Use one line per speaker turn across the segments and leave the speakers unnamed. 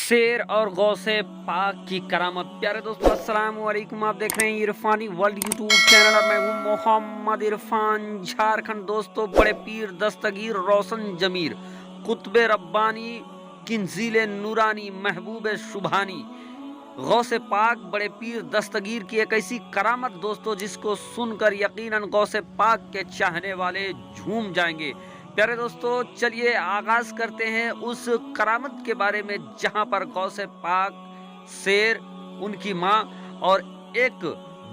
शेर और गौसे पाक की करामत। प्यारे दोस्तों अस्सलाम वालेकुम, आप देख रहे हैं इरफानी वर्ल्ड यूट्यूब चैनल और मैं हूं मोहम्मद इरफान। झारखंड दोस्तों, बड़े पीर दस्तगीर रोशन जमीर कुतुब रब्बानी किंजील नूरानी महबूब शुभानी गौसे पाक बड़े पीर दस्तगीर की एक ऐसी करामत दोस्तों जिसको सुनकर यकीनन गौसे पाक के चाहने वाले झूम जाएंगे। प्यारे दोस्तों, चलिए आगाज करते हैं उस करामत के बारे में जहां पर गौसे पाक, शेर, उनकी माँ और एक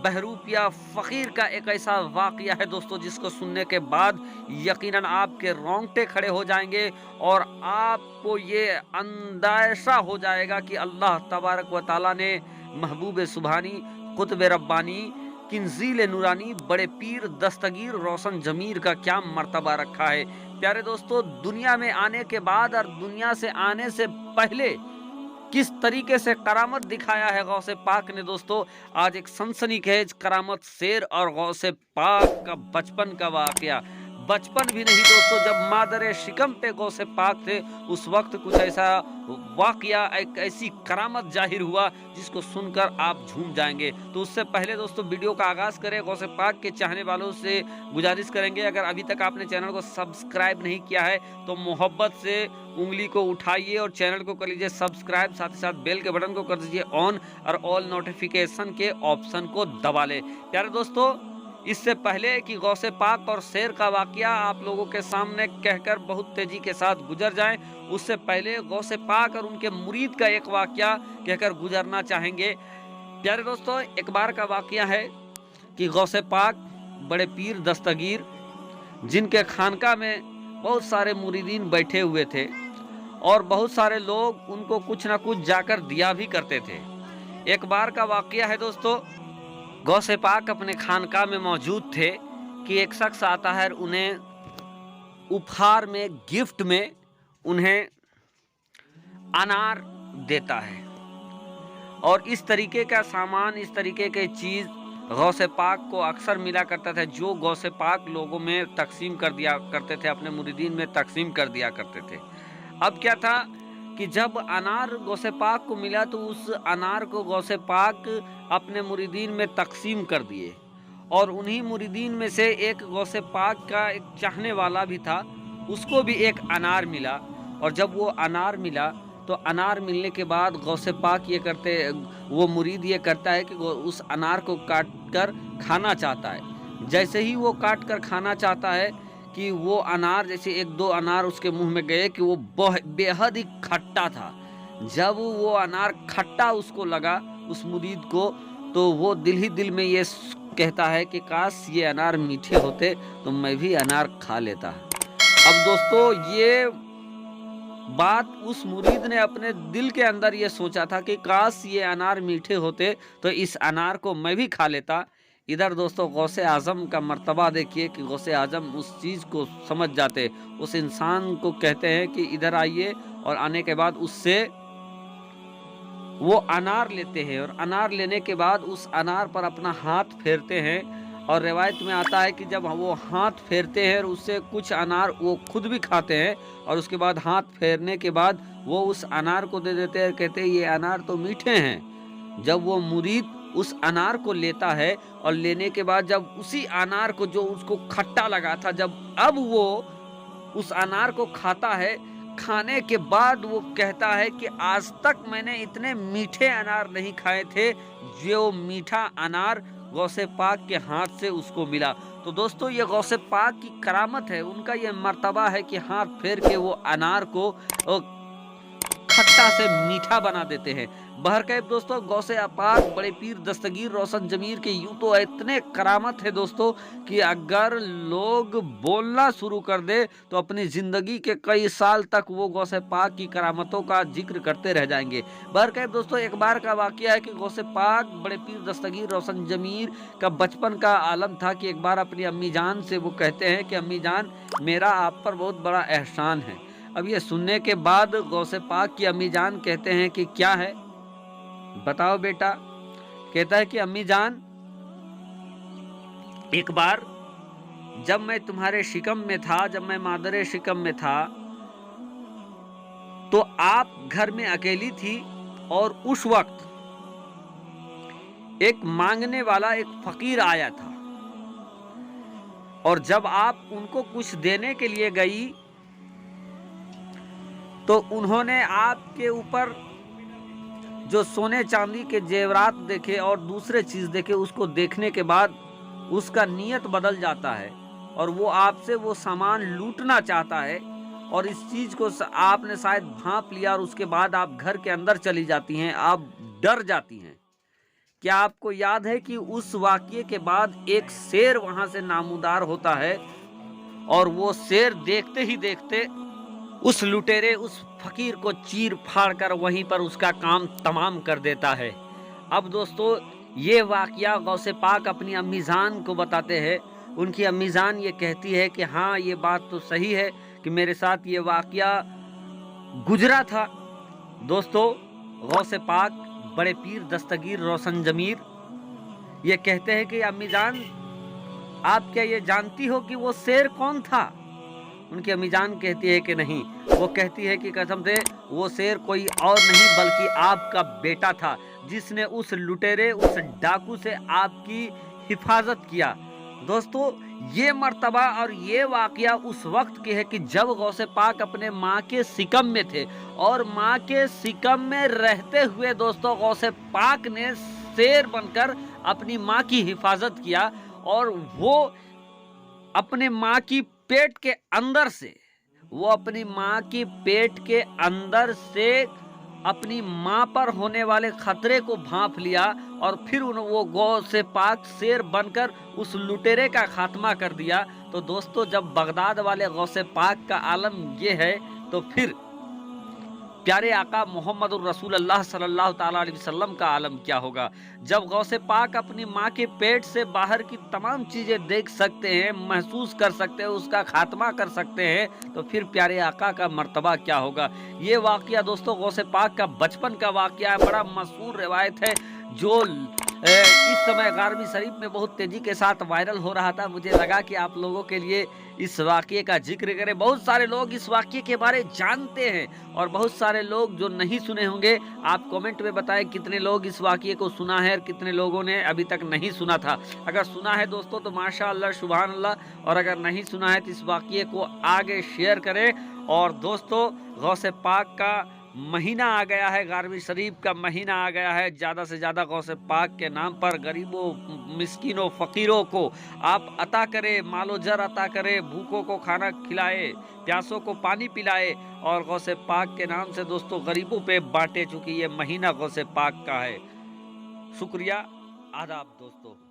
बहरूपिया फकीर का एक ऐसा वाकया है दोस्तों जिसको सुनने के बाद यकीनन आपके रोंगटे खड़े हो जाएंगे और आपको ये अंदाजा हो जाएगा कि अल्लाह तबारक व ताला ने महबूब सुभानी कुतुब रब्बानी किंजील नूरानी बड़े पीर दस्तगीर रोशन जमीर का क्या मर्तबा रखा है। प्यारे दोस्तों, दुनिया में आने के बाद और दुनिया से आने से पहले किस तरीके से करामत दिखाया है गौसे पाक ने दोस्तों, आज एक सनसनीखेज करामत शेर और गौसे पाक का बचपन का वाकया। बचपन भी नहीं दोस्तों, जब मादर शिकम पे गौसे पाक थे उस वक्त कुछ ऐसा वाकया, एक ऐसी करामत जाहिर हुआ जिसको सुनकर आप झूम जाएंगे। तो उससे पहले दोस्तों वीडियो का आगाज करें, गौसे पाक के चाहने वालों से गुजारिश करेंगे अगर अभी तक आपने चैनल को सब्सक्राइब नहीं किया है तो मोहब्बत से उंगली को उठाइए और चैनल को कर लीजिए सब्सक्राइब, साथ ही साथ बेल के बटन को कर दीजिए ऑन और ऑल नोटिफिकेशन के ऑप्शन को दबा ले। प्यारे दोस्तों, इससे पहले कि गौसे पाक और शेर का वाकया आप लोगों के सामने कहकर बहुत तेजी के साथ गुजर जाएं, उससे पहले गौसे पाक और उनके मुरीद का एक वाकया कहकर गुजरना चाहेंगे। प्यारे दोस्तों, एक बार का वाकया है कि गौसे पाक बड़े पीर दस्तगीर जिनके खानका में बहुत सारे मुरीदीन बैठे हुए थे और बहुत सारे लोग उनको कुछ ना कुछ जाकर दिया भी करते थे। एक बार का वाकया है दोस्तों, गौसे पाक अपने खानका में मौजूद थे कि एक शख्स आता है, उन्हें उपहार में, गिफ्ट में उन्हें अनार देता है और इस तरीके का सामान, इस तरीके की चीज़ गौसे पाक को अक्सर मिला करता था, जो गौसे पाक लोगों में तकसीम कर दिया करते थे, अपने मुरीदीन में तकसीम कर दिया करते थे। अब क्या था कि जब अनार गौसे पाक को मिला तो उस अनार को गौसे पाक अपने मुरीदीन में तकसीम कर दिए और उन्हीं मुरीदीन में से एक गौसे पाक का एक चाहने वाला भी था, उसको भी एक अनार मिला। और जब वो अनार मिला तो अनार मिलने के बाद गौसे पाक ये करते, वो मुरीद ये करता है कि वो उस अनार को काट कर खाना चाहता है। जैसे ही वो काट कर खाना चाहता है कि वो अनार, जैसे एक दो अनार उसके मुंह में गए कि वो बेहद ही खट्टा था। जब वो अनार खट्टा उसको लगा उस मुरीद को, तो वो दिल ही दिल में ये कहता है कि काश ये अनार मीठे होते तो मैं भी अनार खा लेता। अब दोस्तों, ये बात उस मुरीद ने अपने दिल के अंदर ये सोचा था कि काश ये अनार मीठे होते तो इस अनार को मैं भी खा लेता। इधर दोस्तों गौसे आजम का मर्तबा देखिए कि गौसे आजम उस चीज़ को समझ जाते, उस इंसान को कहते हैं कि इधर आइए और आने के बाद उससे वो अनार लेते हैं और अनार लेने के बाद उस अनार पर अपना हाथ फेरते हैं और रिवायत में आता है कि जब वो हाथ फेरते हैं और उससे कुछ अनार वो खुद भी खाते हैं और उसके बाद हाथ फेरने के बाद वो उस अनार को दे देते हैं, कहते हैं ये अनार तो मीठे हैं। जब वो मुरीद उस अनार को लेता है और लेने के बाद जब उसी अनार को जो उसको खट्टा लगा था, जब अब वो उस अनार को खाता है, खाने के बाद वो कहता है कि आज तक मैंने इतने मीठे अनार नहीं खाए थे, जो मीठा अनार गौसे पाक के हाथ से उसको मिला। तो दोस्तों, ये गौसे पाक की करामत है, उनका ये मर्तबा है कि हाथ फेर के वो अनार को खट्टा से मीठा बना देते हैं। बहरकैफ दोस्तों, गौसे पाक बड़े पीर दस्तगीर रोशन जमीर के यूं तो इतने करामत है दोस्तों कि अगर लोग बोलना शुरू कर दे तो अपनी ज़िंदगी के कई साल तक वो गौसे पाक की करामतों का जिक्र करते रह जाएंगे। बहरकैफ दोस्तों, एक बार का वाकया है कि गौसे पाक बड़े पीर दस्तगीर रोशन जमीर का बचपन का आलम था कि एक बार अपनी अम्मी जान से वो कहते हैं कि अम्मी जान, मेरा आप पर बहुत बड़ा एहसान है। अब ये सुनने के बाद गौसे पाक की अम्मी जान कहते हैं कि क्या है, बताओ बेटा। कहता है कि अम्मी जान, एक बार जब मैं तुम्हारे शिकम में था, जब मैं मादर शिकम में था, तो आप घर में अकेली थी और उस वक्त एक मांगने वाला एक फकीर आया था, और जब आप उनको कुछ देने के लिए गई तो उन्होंने आपके ऊपर जो सोने चांदी के जेवरात देखे और दूसरे चीज देखे, उसको देखने के बाद उसका नीयत बदल जाता है और वो आपसे वो सामान लूटना चाहता है, और इस चीज को आपने शायद भांप लिया और उसके बाद आप घर के अंदर चली जाती हैं, आप डर जाती हैं। क्या आपको याद है कि उस वाकये के बाद एक शेर वहां से नामूदार होता है और वो शेर देखते ही देखते उस लुटेरे उस फकीर को चीर फाड़ कर वहीं पर उसका काम तमाम कर देता है। अब दोस्तों, ये वाकया गौसे पाक अपनी अम्मी जान को बताते हैं। उनकी अम्मी जान ये कहती है कि हाँ, ये बात तो सही है कि मेरे साथ ये वाकया गुजरा था। दोस्तों, गौसे पाक बड़े पीर दस्तगीर रोशन जमीर ये कहते हैं कि अम्मी जान, आप क्या ये जानती हो कि वो शेर कौन था? उनकी अम्मी जान कहती है कि नहीं। वो कहती है कि कसम से वो शेर कोई और नहीं बल्कि आपका बेटा था, जिसने उस लुटेरे उस डाकू से आपकी हिफाजत किया। दोस्तों, ये मर्तबा और ये वाकया उस वक्त की है कि जब गौसे पाक अपने माँ के सिकम में थे, और माँ के सिकम में रहते हुए दोस्तों गौसे पाक ने शेर बनकर अपनी माँ की हिफाजत किया, और वो अपने माँ की पेट के अंदर से अपनी माँ की पेट के अंदर से अपनी माँ पर होने वाले खतरे को भांप लिया, और फिर वो गौसे पाक शेर बनकर उस लुटेरे का खात्मा कर दिया। तो दोस्तों, जब बगदाद वाले गौसे पाक का आलम ये है, तो फिर प्यारे आका मोहम्मद रसूलुल्लाह सल्लल्लाहु ताला अलैहि वसल्लम का आलम क्या होगा। जब गौसे पाक अपनी माँ के पेट से बाहर की तमाम चीजें देख सकते हैं, महसूस कर सकते हैं, उसका खात्मा कर सकते हैं, तो फिर प्यारे आका का मर्तबा क्या होगा। ये वाकया दोस्तों गौसे पाक का बचपन का वाकया है, बड़ा मशहूर रिवायत है, जो इस समय गारवी शरीफ में बहुत तेजी के साथ वायरल हो रहा था। मुझे लगा कि आप लोगों के लिए इस वाकये का जिक्र करें। बहुत सारे लोग इस वाकये के बारे जानते हैं, और बहुत सारे लोग जो नहीं सुने होंगे, आप कमेंट में बताएं कितने लोग इस वाकये को सुना है और कितने लोगों ने अभी तक नहीं सुना था। अगर सुना है दोस्तों तो माशाअल्लाह सुभान अल्लाह, और अगर नहीं सुना है तो इस वाकये को आगे शेयर करें। और दोस्तों, गौसे पाक का महीना आ गया है, गारवी शरीफ का महीना आ गया है। ज़्यादा से ज़्यादा गौसे पाक के नाम पर गरीबों, मिस्किनों, फ़कीरों को आप अता करें, मालो जर अता करें, भूखों को खाना खिलाए, प्यासों को पानी पिलाए, और गौसे पाक के नाम से दोस्तों गरीबों पे बांटे, चूँकि ये महीना गौसे पाक का है। शुक्रिया, आदाब दोस्तों।